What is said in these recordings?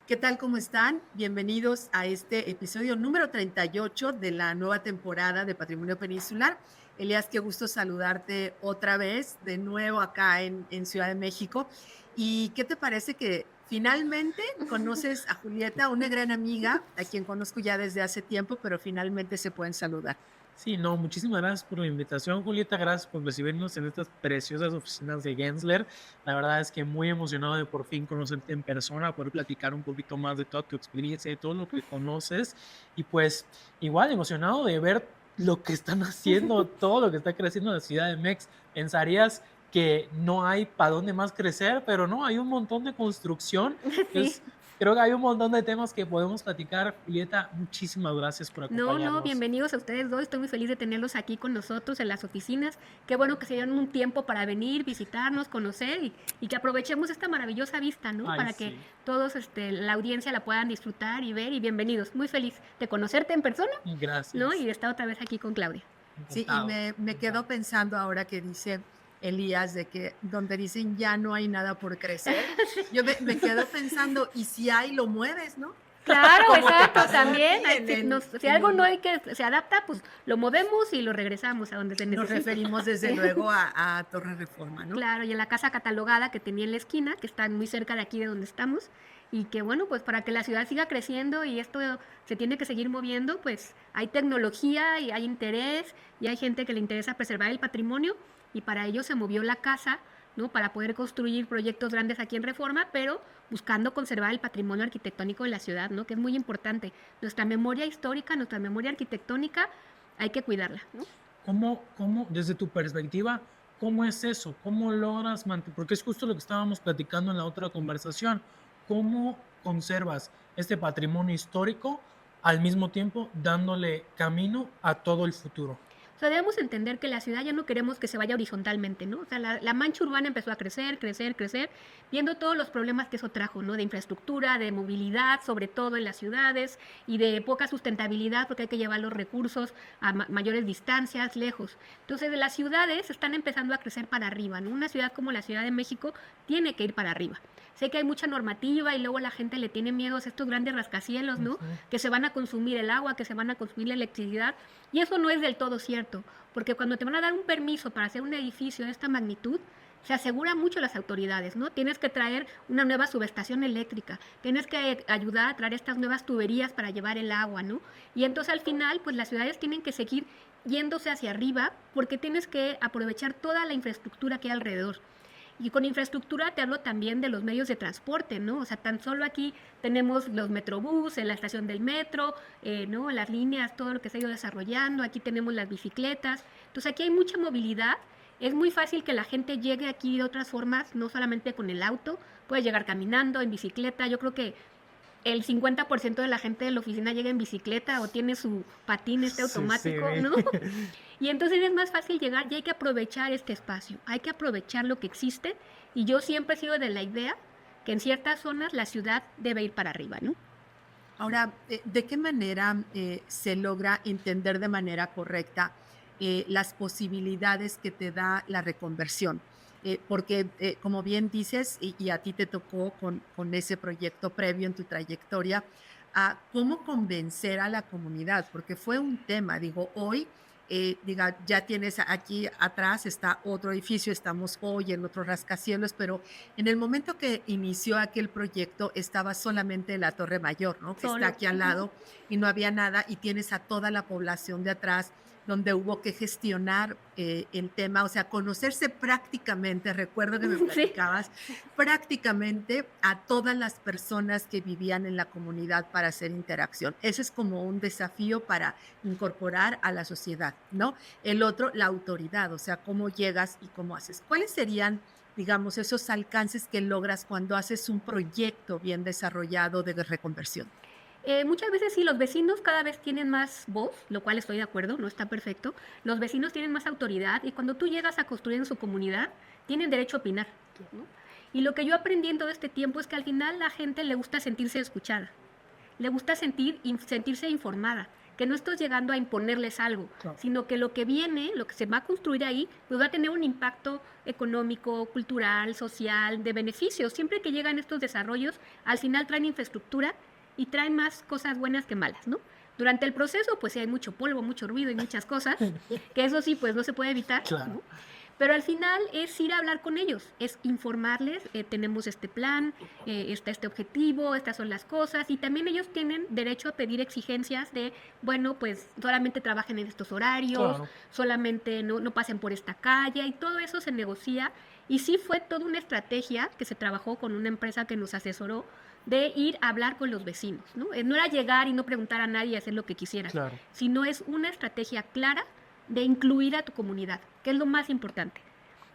¿Qué tal? ¿Cómo están? Bienvenidos a este episodio número 38 de la nueva temporada de Patrimonio Peninsular. Elías, qué gusto saludarte otra vez, de nuevo acá en Ciudad de México. ¿Y qué te parece que finalmente conoces a Julieta, una gran amiga, a quien conozco ya desde hace tiempo, pero finalmente se pueden saludar? Sí, no, muchísimas gracias por la invitación, Julieta. Gracias por recibirnos en estas preciosas oficinas de Gensler. La verdad es que muy emocionado de por fin conocerte en persona, poder platicar un poquito más de toda tu experiencia, de todo lo que conoces. Y pues igual emocionado de ver lo que están haciendo, todo lo que está creciendo en la ciudad de Mex. Pensarías que no hay para dónde más crecer, pero no, hay un montón de construcción. Sí. Entonces, creo que hay un montón de temas que podemos platicar. Julieta, muchísimas gracias por No, no, acompañarnos. bienvenidos a ustedes dos. Estoy muy feliz de tenerlos aquí con nosotros en las oficinas. Qué bueno que se dieron un tiempo para venir, visitarnos, conocer y que aprovechemos esta maravillosa vista, ¿no? Ay, Para que sí. todos, la audiencia la puedan disfrutar y ver. Y bienvenidos. Muy feliz de conocerte en persona, ¿no? Y Gracias, de estar otra vez aquí con Claudia. Sí, y encantado, me encantado. quedo pensando ahora que dice Elías de que donde dicen ya no hay nada por crecer, yo me quedo pensando, y si hay, lo mueves, ¿no? Claro, Como te exacto, pasó a también, ti si algo no hay que se adapta, pues lo movemos y lo regresamos a donde se nos necesite. referimos desde Sí. luego a Torre Reforma, ¿no? Claro, y en la casa catalogada que tenía en la esquina, que está muy cerca de aquí de donde estamos, y que bueno, pues para que la ciudad siga creciendo y esto se tiene que seguir moviendo, pues hay tecnología y hay interés y hay gente que le interesa preservar el patrimonio y para ello se movió la casa, ¿no? Para poder construir proyectos grandes aquí en Reforma, pero buscando conservar el patrimonio arquitectónico de la ciudad, ¿no? Que es muy importante. Nuestra memoria histórica, nuestra memoria arquitectónica, hay que cuidarla, ¿no? Desde tu perspectiva, cómo es eso? ¿Cómo logras mantener? Porque es justo lo que estábamos platicando en la otra conversación. ¿Cómo conservas este patrimonio histórico al mismo tiempo dándole camino a todo el futuro? O sea, debemos entender que la ciudad ya no queremos que se vaya horizontalmente, ¿no? O sea, la mancha urbana empezó a crecer, crecer, crecer, viendo todos los problemas que eso trajo, ¿no? De infraestructura, de movilidad, sobre todo en las ciudades, y de poca sustentabilidad, porque hay que llevar los recursos a mayores distancias, lejos. Entonces, las ciudades están empezando a crecer para arriba, ¿no? Una ciudad como la Ciudad de México tiene que ir para arriba. Sé que hay mucha normativa y luego la gente le tiene miedo a estos grandes rascacielos, ¿no? Ujú. Que se van a consumir el agua, que se van a consumir la electricidad. Y eso no es del todo cierto, porque cuando te van a dar un permiso para hacer un edificio de esta magnitud, se asegura mucho las autoridades, ¿no? Tienes que traer una nueva subestación eléctrica, tienes que ayudar a traer estas nuevas tuberías para llevar el agua, ¿no? Y entonces al final, pues las ciudades tienen que seguir yéndose hacia arriba porque tienes que aprovechar toda la infraestructura que hay alrededor. Y con infraestructura te hablo también de los medios de transporte, ¿no? O sea, tan solo aquí tenemos los metrobús, en la estación del metro, ¿no? Las líneas, todo lo que se ha ido desarrollando, aquí tenemos las bicicletas. Entonces aquí hay mucha movilidad. Es muy fácil que la gente llegue aquí de otras formas, no solamente con el auto, puede llegar caminando, en bicicleta. Yo creo que el 50% de la gente de la oficina llega en bicicleta o tiene su patín Sí, sí. automático, ¿no? Y entonces es más fácil llegar y hay que aprovechar este espacio, hay que aprovechar lo que existe y yo siempre he sido de la idea que en ciertas zonas la ciudad debe ir para arriba, ¿no? Ahora, ¿de qué manera se logra entender de manera correcta las posibilidades que te da la reconversión? Porque, como bien dices, y a ti te tocó con ese proyecto previo en tu trayectoria, ¿cómo convencer a la comunidad? Porque fue un tema, digo, hoy, ya tienes aquí atrás está otro edificio, estamos hoy en otro rascacielos, pero en el momento que inició aquel proyecto estaba solamente la Torre Mayor, ¿no? Que está Solo. aquí al lado y no había nada y tienes a toda la población de atrás donde hubo que gestionar el tema, o sea, conocerse prácticamente, recuerdo que me Sí. platicabas, prácticamente a todas las personas que vivían en la comunidad para hacer interacción. Ese es como un desafío para incorporar a la sociedad, ¿no? El otro, la autoridad, o sea, cómo llegas y cómo haces. ¿Cuáles serían, digamos, esos alcances que logras cuando haces un proyecto bien desarrollado de reconversión? Muchas veces sí, los vecinos cada vez tienen más voz, lo cual estoy de acuerdo, no está perfecto. Los vecinos tienen más autoridad y cuando tú llegas a construir en su comunidad, tienen derecho a opinar, ¿no? Y lo que yo aprendí en todo este tiempo es que al final la gente le gusta sentirse escuchada, le gusta sentirse informada. que no estás llegando a imponerles algo, Claro. sino que lo que viene, lo que se va a construir ahí, pues va a tener un impacto económico, cultural, social, de beneficios. Siempre que llegan estos desarrollos, al final traen infraestructura y traen más cosas buenas que malas, ¿no? Durante el proceso, pues sí hay mucho polvo, mucho ruido y muchas cosas, que eso sí, pues no se puede evitar, Claro. ¿no? Pero al final es ir a hablar con ellos, es informarles, tenemos este plan, está este objetivo, estas son las cosas, y también ellos tienen derecho a pedir exigencias de, bueno, pues solamente trabajen en estos horarios, Claro. solamente no pasen por esta calle, y todo eso se negocia, y sí fue toda una estrategia que se trabajó con una empresa que nos asesoró de ir a hablar con los vecinos, ¿no? No era llegar y no preguntar a nadie y hacer lo que quisieras, Claro. sino es una estrategia clara de incluir a tu comunidad, que es lo más importante.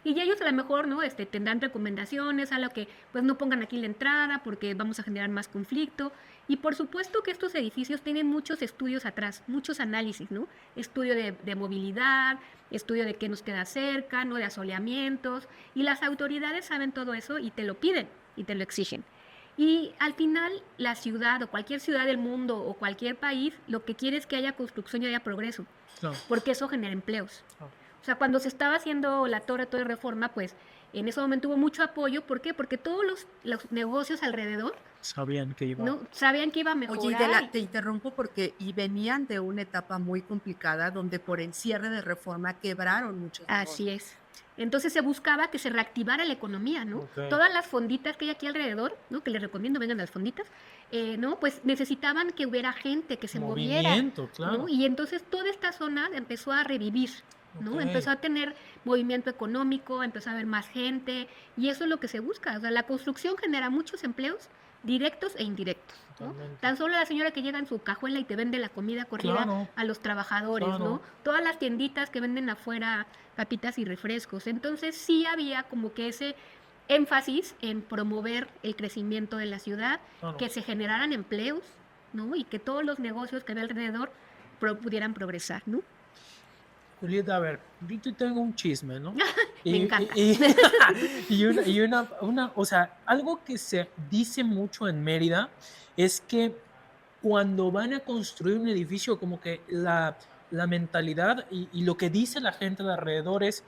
Y ellos a lo mejor, ¿no? Tendrán recomendaciones a lo que, pues no pongan aquí la entrada porque vamos a generar más conflicto. Y por supuesto que estos edificios tienen muchos estudios atrás, muchos análisis, ¿no? Estudio de movilidad, estudio de qué nos queda cerca, ¿no? De asoleamientos. Y las autoridades saben todo eso y te lo piden y te lo exigen. Y al final, la ciudad o cualquier ciudad del mundo o cualquier país, lo que quiere es que haya construcción y haya progreso, Claro. porque eso genera empleos. Claro. O sea, cuando se estaba haciendo la Torre Reforma, pues en ese momento hubo mucho apoyo. ¿Por qué? Porque todos los negocios alrededor, Sabían que iba. ¿no? Sabían que iba a mejorar. Oye, te interrumpo porque venían de una etapa muy complicada donde por encierre de reforma quebraron muchos Así negocios. es. Entonces se buscaba que se reactivara la economía, ¿no? Ok. Todas las fonditas que hay aquí alrededor, ¿no? Que les recomiendo vengan a las fonditas, ¿no? Pues necesitaban que hubiera gente, que se moviera, Movimiento, claro. ¿no? Y entonces toda esta zona empezó a revivir, ¿no? Ok. Empezó a tener movimiento económico, empezó a haber más gente, y eso es lo que se busca. O sea, la construcción genera muchos empleos directos e indirectos, ¿no? Totalmente. Tan solo la señora que llega en su cajuela y te vende la comida corrida Claro. a los trabajadores, Claro. ¿no? Todas las tienditas que venden afuera papitas y refrescos. Entonces sí había como que ese énfasis en promover el crecimiento de la ciudad, Claro. que se generaran empleos, ¿no? Y que todos los negocios que había alrededor pudieran progresar, ¿no? Julieta, a ver, yo te tengo un chisme, ¿no? Me encanta. O sea, algo que se dice mucho en Mérida es que cuando van a construir un edificio, como que la mentalidad y lo que dice la gente de alrededor es,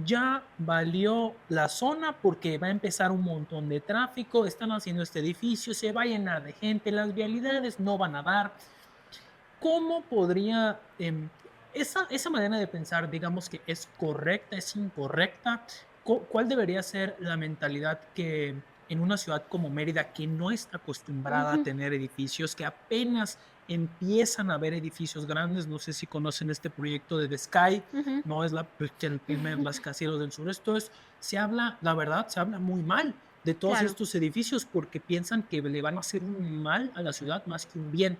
ya valió la zona porque va a empezar un montón de tráfico, están haciendo este edificio, se va a llenar de gente, las vialidades no van a dar. ¿Cómo podría esa manera de pensar, digamos que es correcta, es incorrecta? ¿Cuál debería ser la mentalidad que en una ciudad como Mérida, que no está acostumbrada a Ujú. tener edificios, que apenas empiezan a ver edificios grandes? No sé si conocen este proyecto de The Sky, Ujú. no es el primer rascacielos del sur. Esto es, la verdad, se habla muy mal de todos Claro. estos edificios porque piensan que le van a hacer un mal a la ciudad más que un bien.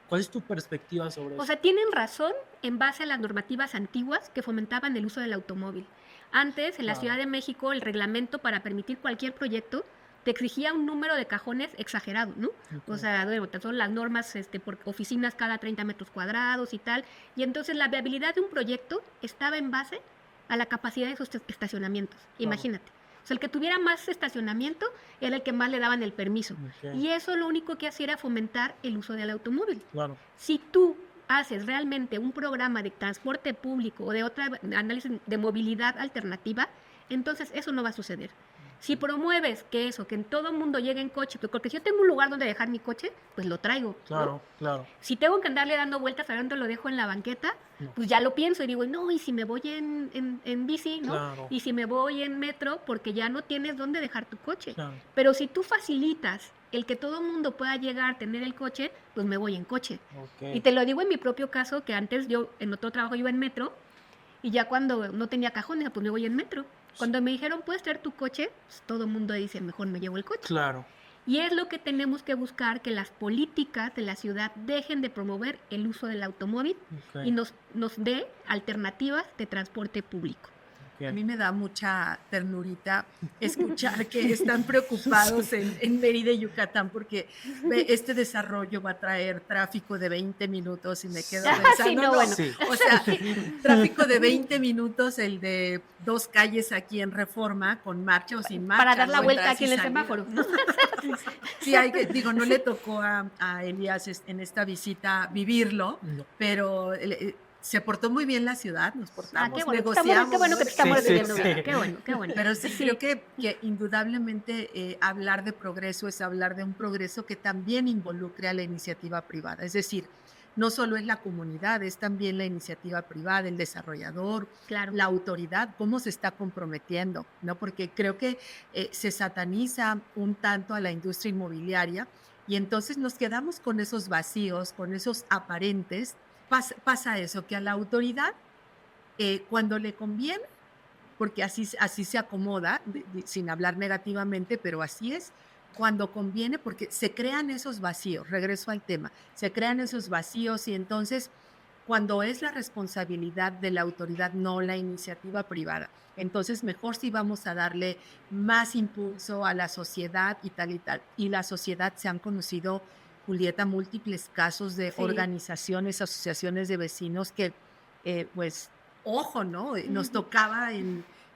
¿Cuál es tu perspectiva sobre O eso? sea, tienen razón en base a las normativas antiguas que fomentaban el uso del automóvil. Antes, en la Claro. Ciudad de México, el reglamento para permitir cualquier proyecto te exigía un número de cajones exagerado, ¿no? O Ok. sea, bueno, son las normas por oficinas cada 30 metros cuadrados y tal. Y entonces la viabilidad de un proyecto estaba en base a la capacidad de esos estacionamientos. Claro. Imagínate. O sea, el que tuviera más estacionamiento era el que más le daban el permiso. Ok. Y eso lo único que hacía era fomentar el uso del automóvil. Claro. Si tú haces realmente un programa de transporte público o de otra análisis de movilidad alternativa, entonces eso no va a suceder. Si promueves que en todo mundo llegue en coche, porque si yo tengo un lugar donde dejar mi coche, pues lo traigo, ¿no? Claro, claro. Si tengo que andarle dando vueltas a dónde lo dejo en la banqueta, No. pues ya lo pienso y digo, no, y si me voy en bici, ¿no? Claro. Y si me voy en metro, porque ya no tienes dónde dejar tu coche. Claro. Pero si tú facilitas el que todo mundo pueda llegar, tener el coche, pues me voy en coche. Ok. Y te lo digo en mi propio caso, que antes yo en otro trabajo iba en metro y ya cuando no tenía cajones, pues me voy en metro. Cuando me dijeron, ¿puedes traer tu coche? Pues todo el mundo dice, mejor me llevo el coche. Claro. Y es lo que tenemos que buscar, que las políticas de la ciudad dejen de promover el uso del automóvil Ok. y nos dé alternativas de transporte público. A mí me da mucha ternurita escuchar que están preocupados en Mérida y Yucatán porque este desarrollo va a traer tráfico de 20 minutos y me quedo pensando, Sí, no, bueno. Sí. o sea, tráfico de 20 minutos, el de 2 calles aquí en Reforma, con marcha o sin marcha. Para dar la ¿no? vuelta Entradas aquí y en el salidas. semáforo, ¿no? Sí, digo, no le tocó a Elías en esta visita vivirlo, No. pero se portó muy bien la ciudad, nos portamos, Qué bueno, negociamos. qué bueno que ¿no? te estamos Sí, sí, viviendo sí. bien. Qué bueno, qué bueno. Pero sí, creo que indudablemente hablar de progreso es hablar de un progreso que también involucre a la iniciativa privada. Es decir, no solo es la comunidad, es también la iniciativa privada, el desarrollador, Claro. la autoridad, cómo se está comprometiendo, ¿no? Porque creo que se sataniza un tanto a la industria inmobiliaria y entonces nos quedamos con esos vacíos, con esos aparentes. Pasa eso, que a la autoridad, cuando le conviene, porque así se acomoda, sin hablar negativamente, pero así es, cuando conviene, porque se crean esos vacíos, regreso al tema, se crean esos vacíos y entonces cuando es la responsabilidad de la autoridad, no la iniciativa privada, entonces mejor si vamos a darle más impulso a la sociedad y tal y tal. Y la sociedad se han conocido, Julieta, múltiples casos de Sí. organizaciones, asociaciones de vecinos que, pues, ojo, ¿no? Nos tocaba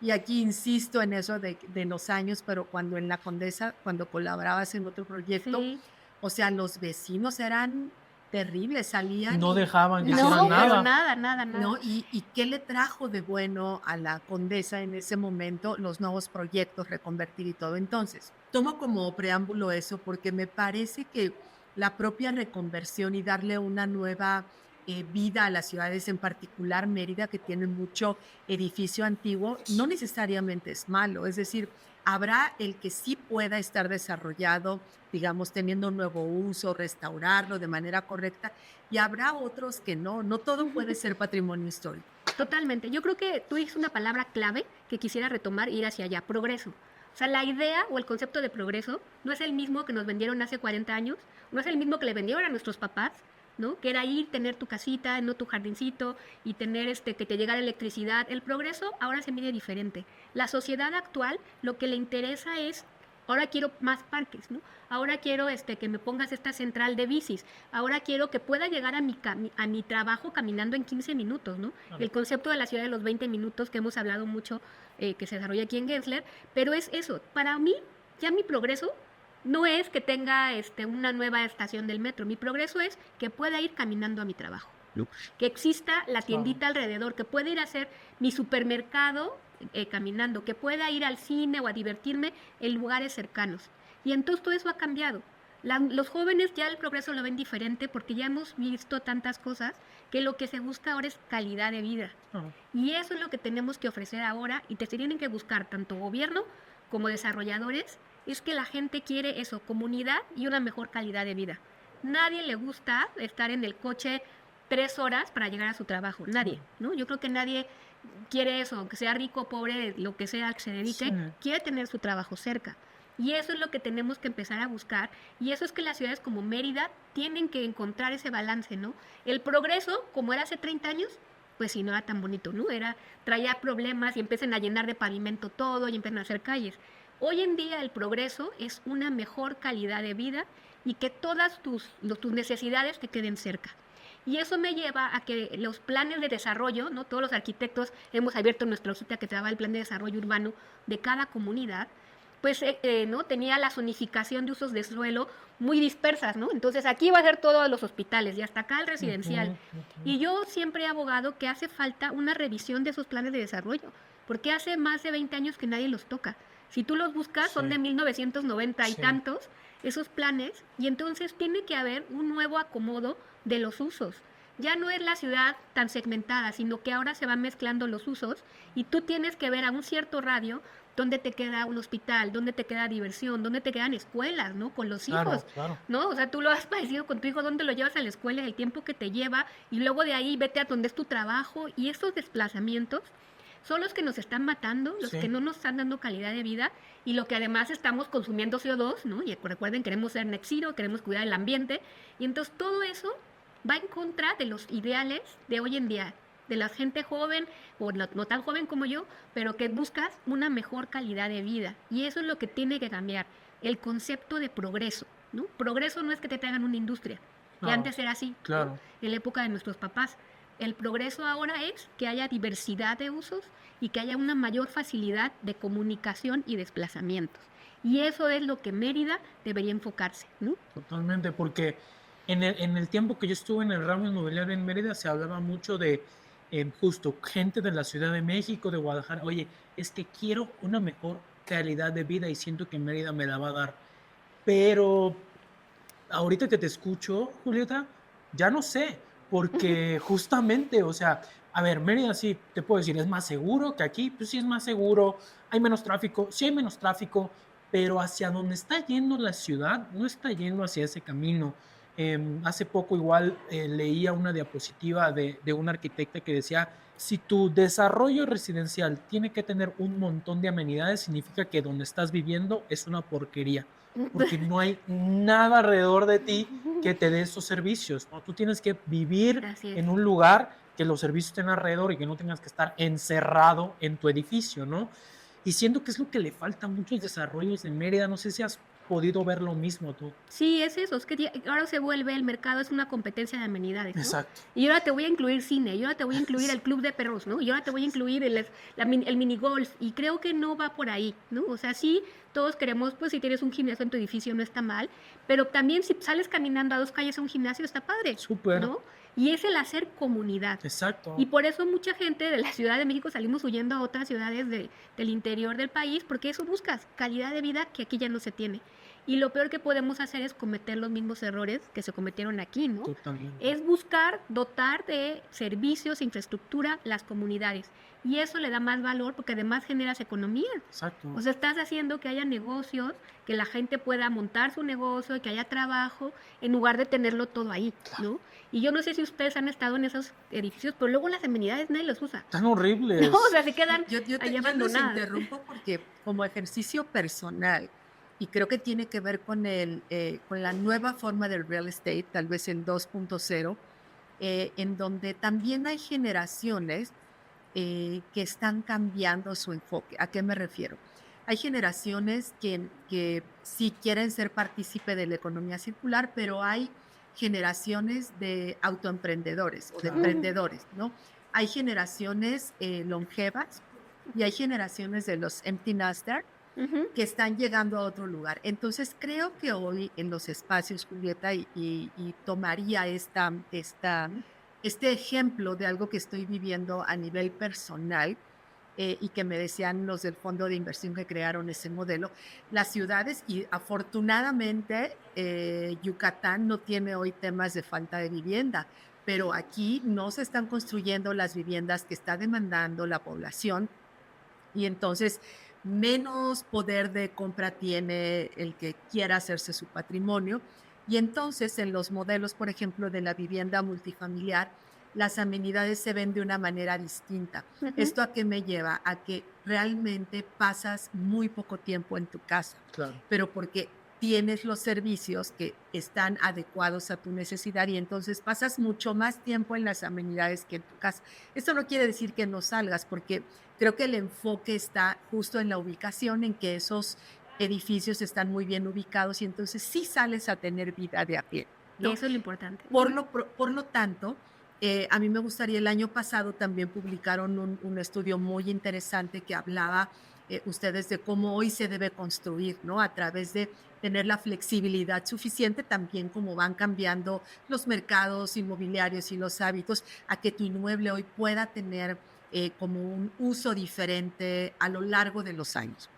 y aquí insisto en eso de los años, pero cuando en la Condesa, cuando colaborabas en otro proyecto, Sí. o sea, los vecinos eran terribles, salían No y dejaban que No, hicieran pero nada. nada. ¿no? ¿Y qué le trajo de bueno a la Condesa en ese momento los nuevos proyectos, reconvertir y todo? Entonces, tomo como preámbulo eso porque me parece que la propia reconversión y darle una nueva vida a las ciudades, en particular Mérida, que tiene mucho edificio antiguo, no necesariamente es malo. Es decir, habrá el que sí pueda estar desarrollado, digamos, teniendo un nuevo uso, restaurarlo de manera correcta, y habrá otros que no. No todo puede ser patrimonio histórico. Totalmente. Yo creo que tú dices una palabra clave que quisiera retomar e ir hacia allá, progreso. O sea, la idea o el concepto de progreso no es el mismo que nos vendieron hace 40 años, no es el mismo que le vendieron a nuestros papás, ¿no? Que era ir, tener tu casita, no tu jardincito y tener que te llegara electricidad. El progreso ahora se mide diferente. La sociedad actual lo que le interesa es, ahora quiero más parques, ¿no? Ahora quiero que me pongas esta central de bicis. Ahora quiero que pueda llegar a mi trabajo caminando en 15 minutos, ¿no? El concepto de la ciudad de los 20 minutos que hemos hablado mucho, que se desarrolla aquí en Gensler, pero es eso. Para mí, ya mi progreso no es que tenga una nueva estación del metro. Mi progreso es que pueda ir caminando a mi trabajo. Que exista la tiendita alrededor, que pueda ir a hacer mi supermercado caminando, que pueda ir al cine o a divertirme en lugares cercanos. Y entonces todo eso ha cambiado. Los jóvenes ya el progreso lo ven diferente porque ya hemos visto tantas cosas que lo que se busca ahora es calidad de vida. Y eso es lo que tenemos que ofrecer ahora y te tienen que buscar tanto gobierno como desarrolladores. Es que la gente quiere eso, comunidad y una mejor calidad de vida. Nadie le gusta estar en el coche 3 horas para llegar a su trabajo. Nadie, ¿no? Yo creo que nadie quiere eso, aunque sea rico, pobre, lo que sea que se dedique, quiere tener su trabajo cerca. Y eso es lo que tenemos que empezar a buscar. Y eso es que las ciudades como Mérida tienen que encontrar ese balance, ¿no? El progreso, como era hace 30 años, pues sí, no era tan bonito, ¿no? Traía problemas y empiezan a llenar de pavimento todo y empiezan a hacer calles. Hoy en día el progreso es una mejor calidad de vida y que todas tus necesidades te queden cerca. Y eso me lleva a que los planes de desarrollo, ¿no? Todos los arquitectos hemos abierto nuestra hojita que trabaja el plan de desarrollo urbano de cada comunidad, pues ¿no? Tenía la zonificación de usos de suelo muy dispersas, ¿no? Entonces aquí va a ser todos los hospitales y hasta acá el residencial. Y yo siempre he abogado que hace falta una revisión de esos planes de desarrollo, porque hace más de 20 años que nadie los toca. Si tú los buscas, son de 1990 y tantos esos planes, y entonces tiene que haber un nuevo acomodo de los usos. Ya no es la ciudad tan segmentada, sino que ahora se van mezclando los usos y tú tienes que ver a un cierto radio dónde te queda un hospital, dónde te queda diversión, dónde te quedan escuelas, ¿no? Con los hijos, ¿no? O sea, tú lo has padecido con tu hijo, dónde lo llevas a la escuela, el tiempo que te lleva, y luego de ahí vete a donde es tu trabajo, y esos desplazamientos son los que nos están matando, los que no nos están dando calidad de vida, y lo que además estamos consumiendo CO2, ¿no? Y recuerden, queremos ser net zero, queremos cuidar el ambiente, y entonces todo eso va en contra de los ideales de hoy en día. de la gente joven, o no tan joven como yo, pero que buscas una mejor calidad de vida. Y eso es lo que tiene que cambiar, el concepto de progreso, ¿no? Progreso no es que te traigan una industria, que No, antes era así, ¿no? claro. En la época de nuestros papás. El progreso ahora es que haya diversidad de usos y que haya una mayor facilidad de comunicación y desplazamientos. Y eso es lo que Mérida debería enfocarse, ¿no? Totalmente, porque en el tiempo que yo estuve en el ramo inmobiliario en Mérida se hablaba mucho de justo gente de la Ciudad de México, de Guadalajara. Oye, es que quiero una mejor calidad de vida y siento que Mérida me la va a dar. Pero ahorita que te escucho, Julieta, ya no sé, porque justamente, o sea, a ver, Mérida sí, te puedo decir, es más seguro que aquí, pues sí es más seguro, hay menos tráfico, sí hay menos tráfico, pero hacia donde está yendo la ciudad, no está yendo hacia ese camino. Hace poco igual leía una diapositiva de una arquitecta que decía, si tu desarrollo residencial tiene que tener un montón de amenidades, significa que donde estás viviendo es una porquería porque no hay nada alrededor de ti que te dé esos servicios, ¿no? Tú tienes que vivir Así es. en un lugar que los servicios estén alrededor y que no tengas que estar encerrado en tu edificio, ¿no? Y siento que es lo que le falta a muchos desarrollos en Mérida. No sé si has podido ver lo mismo tú. Sí, es eso, es que ahora se vuelve, el mercado es una competencia de amenidades, ¿no? Exacto. Y ahora te voy a incluir cine, y ahora te voy a incluir el club de perros, ¿no? Y ahora te voy a incluir el minigolf, y creo que no va por ahí, ¿no? O sea, sí, todos queremos, pues si tienes un gimnasio en tu edificio no está mal, pero también si sales caminando a 2 calles a un gimnasio está padre, Súper. ¿no? Y es el hacer comunidad. Exacto. Y por eso mucha gente de la Ciudad de México salimos huyendo a otras ciudades del interior del país, porque eso buscas, calidad de vida que aquí ya no se tiene. Y lo peor que podemos hacer es cometer los mismos errores que se cometieron aquí, ¿no? Totalmente. Es buscar dotar de servicios, infraestructura, las comunidades. Y eso le da más valor porque además generas economía. Exacto. O sea, estás haciendo que haya negocios, que la gente pueda montar su negocio, que haya trabajo, en lugar de tenerlo todo ahí, ¿no? Y yo no sé si ustedes han estado en esos edificios, pero luego las amenidades nadie los usa. Tan horribles. No, o sea, se quedan Yo ahí los abandonadas. interrumpo porque como ejercicio personal, y creo que tiene que ver con la nueva forma del real estate, tal vez el 2.0, en donde también hay generaciones que están cambiando su enfoque. ¿A qué me refiero? Hay generaciones que sí quieren ser partícipe de la economía circular, pero hay generaciones de autoemprendedores o de Claro. emprendedores, ¿no? Hay generaciones longevas y hay generaciones de los empty nester Ujú. que están llegando a otro lugar. Entonces, creo que hoy en los espacios, Julieta, y tomaría este ejemplo de algo que estoy viviendo a nivel personal, y que me decían los del fondo de inversión que crearon ese modelo, las ciudades, y afortunadamente Yucatán no tiene hoy temas de falta de vivienda, pero aquí no se están construyendo las viviendas que está demandando la población y entonces menos poder de compra tiene el que quiera hacerse su patrimonio. Y entonces en los modelos, por ejemplo, de la vivienda multifamiliar, las amenidades se ven de una manera distinta. Ujú. ¿Esto a qué me lleva? A que realmente pasas muy poco tiempo en tu casa, Claro. pero porque tienes los servicios que están adecuados a tu necesidad y entonces pasas mucho más tiempo en las amenidades que en tu casa. Esto no quiere decir que no salgas, porque creo que el enfoque está justo en la ubicación, en que esos edificios están muy bien ubicados y entonces sí sales a tener vida de a pie, ¿no? Eso es lo importante. Por lo tanto, a mí me gustaría, el año pasado también publicaron un estudio muy interesante que hablaba ustedes de cómo hoy se debe construir, ¿no? A través de tener la flexibilidad suficiente, también como van cambiando los mercados inmobiliarios y los hábitos, a que tu inmueble hoy pueda tener como un uso diferente a lo largo de los años.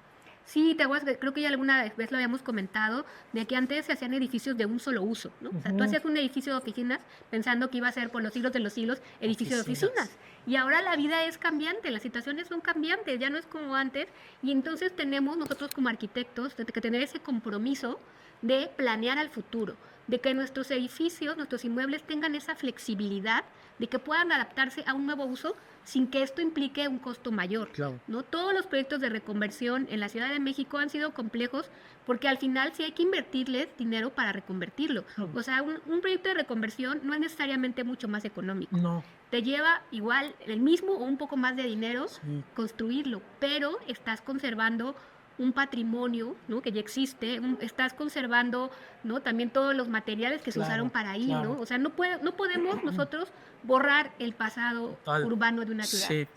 Sí, te acuerdas que creo que ya alguna vez lo habíamos comentado, de que antes se hacían edificios de un solo uso, ¿no? O sea, tú Ujú. hacías un edificio de oficinas pensando que iba a ser por los siglos de los siglos edificio de oficinas. Y ahora la vida es cambiante, las situaciones son cambiantes, ya no es como antes. Y entonces tenemos nosotros como arquitectos que tener ese compromiso de planear al futuro. de que nuestros edificios, nuestros inmuebles tengan esa flexibilidad, de que puedan adaptarse a un nuevo uso sin que esto implique un costo mayor. Claro. ¿No? Todos los proyectos de reconversión en la Ciudad de México han sido complejos porque al final sí hay que invertirles dinero para reconvertirlo. O sea, un proyecto de reconversión no es necesariamente mucho más económico. No. Te lleva igual el mismo o un poco más de dinero Sí. construirlo, pero estás conservando un patrimonio, ¿no? Que ya existe, estás conservando, ¿no? También todos los materiales que se Claro, usaron para ahí, claro. ¿no? O sea, no podemos nosotros borrar el pasado Total. urbano de una ciudad. Sí,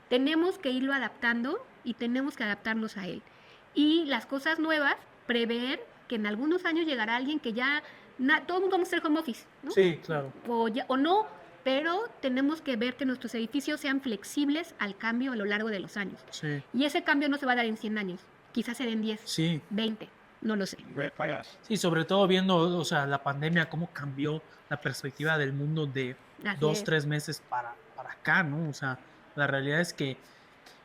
Tenemos que irlo adaptando y tenemos que adaptarnos a él. Y las cosas nuevas, prever que en algunos años llegará alguien que ya todo el mundo vamos a hacer home office, ¿no? sí, claro. O no, pero tenemos que ver que nuestros edificios sean flexibles al cambio a lo largo de los años. Sí, Y ese cambio no se va a dar en 100 años, quizás se den 10, sí. 20, no lo sé. Sí, sobre todo viendo, o sea, la pandemia, cómo cambió la perspectiva del mundo de Así 2, es. 3 meses para acá, ¿no? O sea, la realidad es que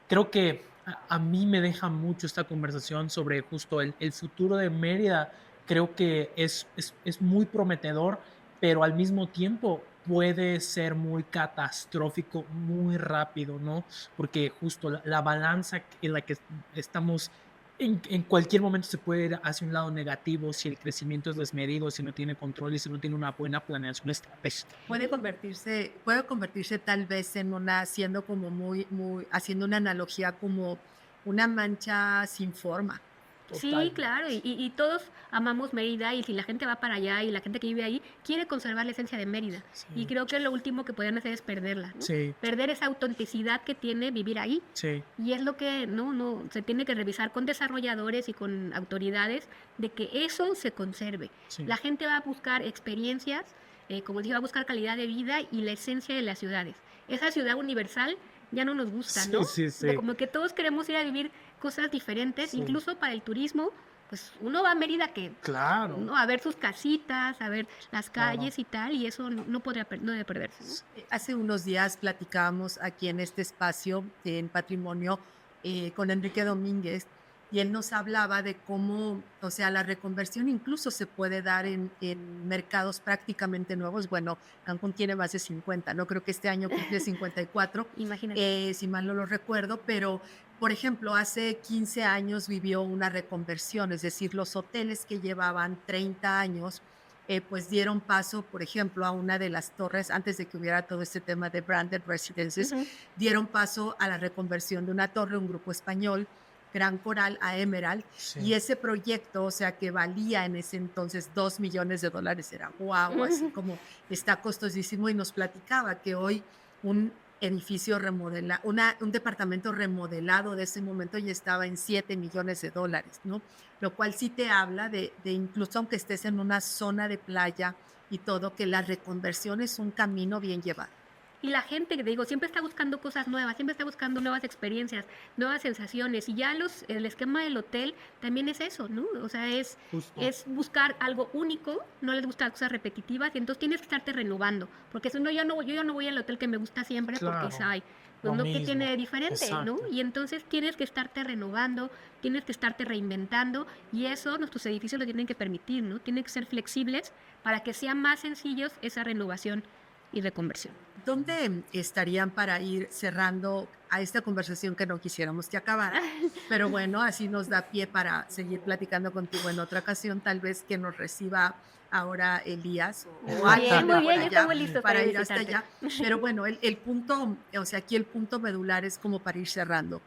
creo que a mí me deja mucho esta conversación sobre justo el futuro de Mérida. Creo que es muy prometedor, pero al mismo tiempo puede ser muy catastrófico muy rápido, ¿no? Porque justo la balanza en la que estamos en cualquier momento se puede ir hacia un lado negativo si el crecimiento es desmedido, si no tiene control y si no tiene una buena planeación estratégica. Puede convertirse tal vez en siendo como haciendo una analogía como una mancha sin forma. Sí, Total. claro, y todos amamos Mérida y si la gente va para allá y la gente que vive ahí quiere conservar la esencia de Mérida. Sí. Y creo que lo último que podrían hacer es perderla, ¿no? Sí, Perder esa autenticidad que tiene vivir ahí. sí, Y es lo que no se tiene que revisar con desarrolladores y con autoridades de que eso se conserve. sí. La gente va a buscar experiencias, como dije, va a buscar calidad de vida y la esencia de las ciudades. Esa ciudad universal ya no nos gusta, Sí, ¿no? sí, sí. De como que todos queremos ir a vivir cosas diferentes, Sí. incluso para el turismo, pues uno va a Mérida Claro. ¿no? A ver sus casitas, a ver las Claro. calles y tal, y eso no debe perderse, ¿no? Hace unos días platicábamos aquí en este espacio en Patrimonio con Enrique Domínguez y él nos hablaba de cómo, o sea, la reconversión incluso se puede dar en mercados prácticamente nuevos. Bueno, Cancún tiene más de 50, no creo que este año cumple 54, Imagínate. si mal no lo recuerdo, pero por ejemplo, hace 15 años vivió una reconversión, es decir, los hoteles que llevaban 30 años pues dieron paso, por ejemplo, a una de las torres, antes de que hubiera todo este tema de branded residences, Ujú. dieron paso a la reconversión de una torre, un grupo español, Gran Coral, a Emerald, Sí. y ese proyecto, o sea, que valía en ese entonces $2 millones, era guau, así como está costosísimo, y nos platicaba que hoy un edificio un departamento remodelado de ese momento ya estaba en $7 millones, ¿no? Lo cual sí te habla de incluso aunque estés en una zona de playa y todo, que la reconversión es un camino bien llevado. Y la gente, que te digo, siempre está buscando cosas nuevas, siempre está buscando nuevas experiencias, nuevas sensaciones. Y ya el esquema del hotel también es eso, ¿no? O sea, Justo. es buscar algo único, no les gustan cosas repetitivas, y entonces tienes que estarte renovando. Porque si no, yo ya no voy al hotel que me gusta siempre Claro, porque es pues lo no, que mismo, tiene de diferente, ¿no? exacto. Y entonces tienes que estarte renovando, tienes que estarte reinventando, y eso nuestros edificios lo tienen que permitir, ¿no? Tienen que ser flexibles para que sean más sencillos esa renovación y reconversión. ¿Dónde estarían para ir cerrando a esta conversación que no quisiéramos que acabara? Pero bueno, así nos da pie para seguir platicando contigo en otra ocasión, tal vez que nos reciba ahora Elías o alguien Muy de bien, por ya allá estamos listos para ir hasta visitarte. allá. Pero bueno, el punto, o sea, aquí el punto medular es como para ir cerrando.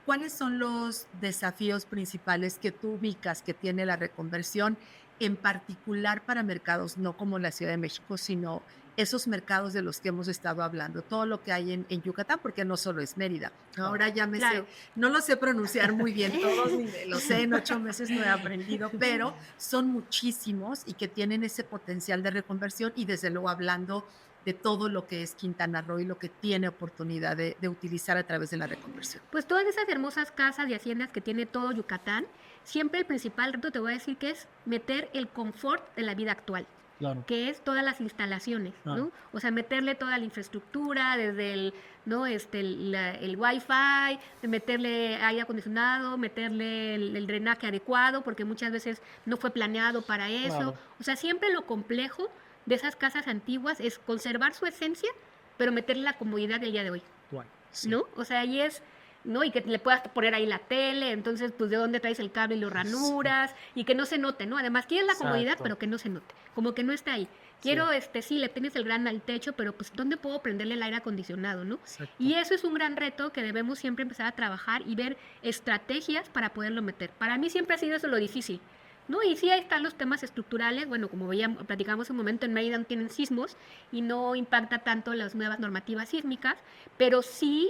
¿Cuáles son los desafíos principales que tú ubicas que tiene la reconversión, en particular para mercados, no como la Ciudad de México, sino esos mercados de los que hemos estado hablando, todo lo que hay en Yucatán, porque no solo es Mérida. Ahora ya me Claro. sé, no lo sé pronunciar muy bien todos, ni lo sé, en 8 meses no he aprendido, pero son muchísimos y que tienen ese potencial de reconversión y desde luego hablando de todo lo que es Quintana Roo y lo que tiene oportunidad de utilizar a través de la reconversión. Pues todas esas hermosas casas y haciendas que tiene todo Yucatán, siempre el principal reto te voy a decir que es meter el confort de la vida actual. Claro, que es todas las instalaciones, claro, ¿no? O sea, meterle toda la infraestructura, desde el, ¿no? El Wi-Fi, de meterle aire acondicionado, meterle el drenaje adecuado, porque muchas veces no fue planeado para eso. claro, O sea, siempre lo complejo de esas casas antiguas es conservar su esencia, pero meterle la comodidad del día de hoy, actual, sí, ¿no? O sea, ahí es, ¿no? Y que le puedas poner ahí la tele, entonces, pues, de dónde traes el cable y lo sí, ranuras, y que no se note, ¿no? Además, quieres la comodidad, exacto, pero que no se note, como que no está ahí. sí, Quiero, sí, le tienes el gran al techo, pero pues, ¿dónde puedo prenderle el aire acondicionado, no? exacto. Y eso es un gran reto que debemos siempre empezar a trabajar y ver estrategias para poderlo meter. Para mí siempre ha sido eso lo difícil, ¿no? Y sí, ahí están los temas estructurales. Bueno, como veíamos, platicamos un momento, en Mérida no tienen sismos y no impacta tanto las nuevas normativas sísmicas, pero sí,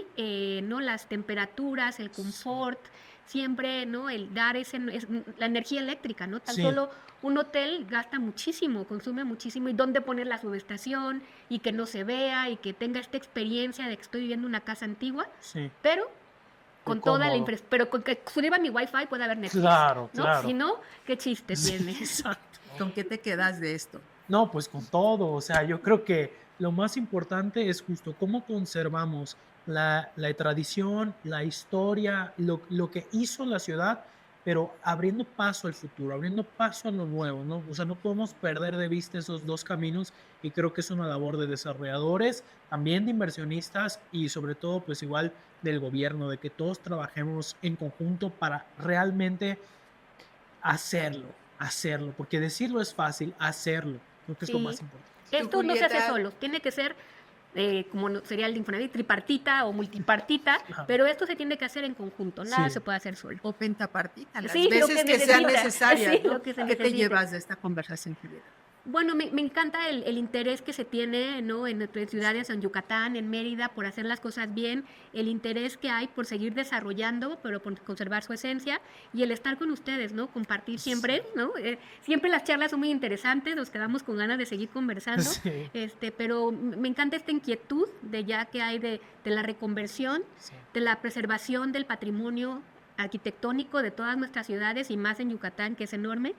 ¿no? Las temperaturas, el Sí, confort, siempre, ¿no? El dar la energía eléctrica, ¿no? Tan sí, solo un hotel gasta muchísimo, consume muchísimo, y dónde poner la subestación y que no se vea y que tenga esta experiencia de que estoy viviendo una casa antigua, sí, pero qué con toda la cómodo. infraestructura, pero con que suba mi wifi puede haber Netflix, Claro, ¿no? claro. Si no, ¿qué chiste Sí, tiene? exacto. ¿Con qué te quedas de esto? No, pues con todo, o sea, yo creo que lo más importante es justo cómo conservamos la tradición, la historia, lo que hizo la ciudad, pero abriendo paso al futuro, abriendo paso a lo nuevo, ¿no? O sea, no podemos perder de vista esos dos caminos y creo que es una labor de desarrolladores, también de inversionistas y sobre todo, pues igual del gobierno, de que todos trabajemos en conjunto para realmente hacerlo, porque decirlo es fácil, hacerlo, creo que es lo Sí, más importante. Tú, esto no se hace Julieta, solo, tiene que ser, como sería el de Infonavit, tripartita o multipartita, Claro. pero esto se tiene que hacer en conjunto, nada se Sí, puede hacer solo. o pentapartita, las Sí, lo veces que que sean necesita, necesarias, sí, ¿no? lo que se ¿Qué te necesite. llevas de esta conversación, Julieta? Bueno, me encanta el interés que se tiene, ¿no? En nuestras ciudades, en Yucatán, en Mérida, por hacer las cosas bien, el interés que hay por seguir desarrollando, pero por conservar su esencia, y el estar con ustedes, ¿no? Compartir sí, siempre, ¿no? Siempre las charlas son muy interesantes, nos quedamos con ganas de seguir conversando, sí, pero me encanta esta inquietud de ya que hay de la reconversión, sí. de la preservación del patrimonio arquitectónico de todas nuestras ciudades y más en Yucatán, que es enorme,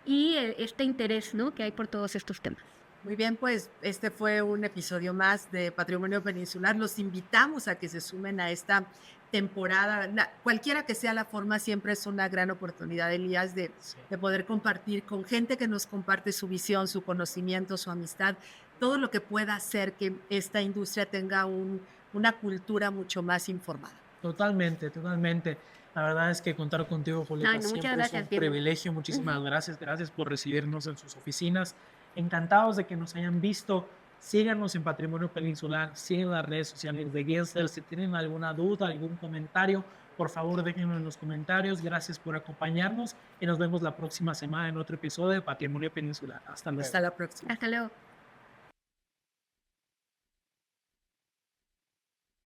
y este interés, ¿no? Que hay por todos estos temas. Muy bien, pues este fue un episodio más de Patrimonio Peninsular. Los invitamos a que se sumen a esta temporada. Cualquiera que sea la forma, siempre es una gran oportunidad, Elías, Sí, de poder compartir con gente que nos comparte su visión, su conocimiento, su amistad, todo lo que pueda hacer que esta industria tenga una cultura mucho más informada. totalmente, totalmente. La verdad es que contar contigo, Ay, Julieta, no, muchas siempre es gracias, un Diego. privilegio. Muchísimas gracias. Gracias por recibirnos en sus oficinas. Encantados de que nos hayan visto. Síganos en Patrimonio Peninsular, sigan las redes sociales de Gensler. Si tienen alguna duda, algún comentario, por favor déjenlo en los comentarios. Gracias por acompañarnos y nos vemos la próxima semana en otro episodio de Patrimonio Peninsular. Hasta luego. Hasta la próxima. Hasta luego.